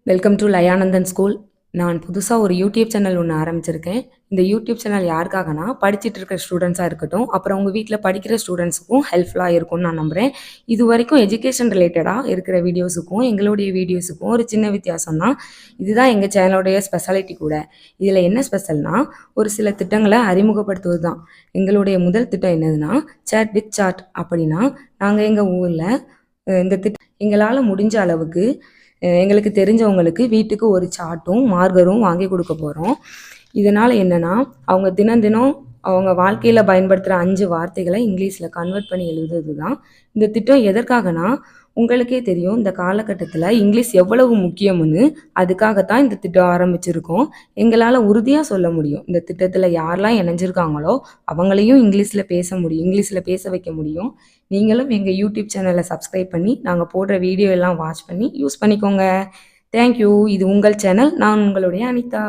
Welcome to லயானந்தன் school. நான் புதுசாக ஒரு யூடியூப் சேனல் ஒன்று ஆரம்பிச்சிருக்கேன். இந்த யூடியூப் சேனல் யாருக்காகனா படிச்சுட்டு இருக்கிற ஸ்டூடெண்ட்ஸாக இருக்கட்டும், அப்புறம் உங்கள் வீட்டில் படிக்கிற ஸ்டூடெண்ட்ஸுக்கும் ஹெல்ப்ஃபுல்லாக இருக்கும்னு நான் நம்புகிறேன். இது வரைக்கும் எஜுகேஷன் ரிலேட்டடாக இருக்கிற வீடியோஸுக்கும் எங்களுடைய வீடியோஸுக்கும் ஒரு சின்ன வித்தியாசம் தான். இதுதான் எங்கள் சேனலோடைய ஸ்பெஷாலிட்டி கூட. இதில் என்ன ஸ்பெஷல்னா, ஒரு சில திட்டங்களை அறிமுகப்படுத்துவது தான். எங்களுடைய முதல் திட்டம் என்னதுன்னா, சேட் வித் சாட். அப்படின்னா நாங்கள் எங்கள் ஊரில் இந்த திட்டம் எங்களால் முடிஞ்ச அளவுக்கு எங்களுக்கு தெரிஞ்சவங்களுக்கு வீட்டுக்கு ஒரு சார்ட்டும் மார்க்கரும் வாங்கி கொடுக்க போகிறோம். இதனால் என்னென்னா, அவங்க தினம் தினம் அவங்க வாழ்க்கையில் பயன்படுத்துகிற 5 வார்த்தைகளை இங்கிலீஷில் கன்வெர்ட் பண்ணி எழுதுறது தான். இந்த திட்டம் எதற்காகனா, உங்களுக்கே தெரியும் இந்த காலகட்டத்தில் இங்கிலீஷ் எவ்வளவு முக்கியம்னு. அதுக்காகத்தான் இந்த திட்டம் ஆரம்பிச்சிருக்கோம். எங்களால் உறுதியாக சொல்ல முடியும், இந்த திட்டத்தில் யாரெல்லாம் இணைஞ்சிருக்காங்களோ அவங்களையும் இங்கிலீஷில் பேச வைக்க முடியும். நீங்களும் எங்கள் யூடியூப் சேனலை சப்ஸ்கிரைப் பண்ணி நாங்கள் போடுற வீடியோ எல்லாம் வாட்ச் பண்ணி யூஸ் பண்ணிக்கோங்க. தேங்க்யூ. இது உங்கள் சேனல். நான் உங்களுடைய அனிதா.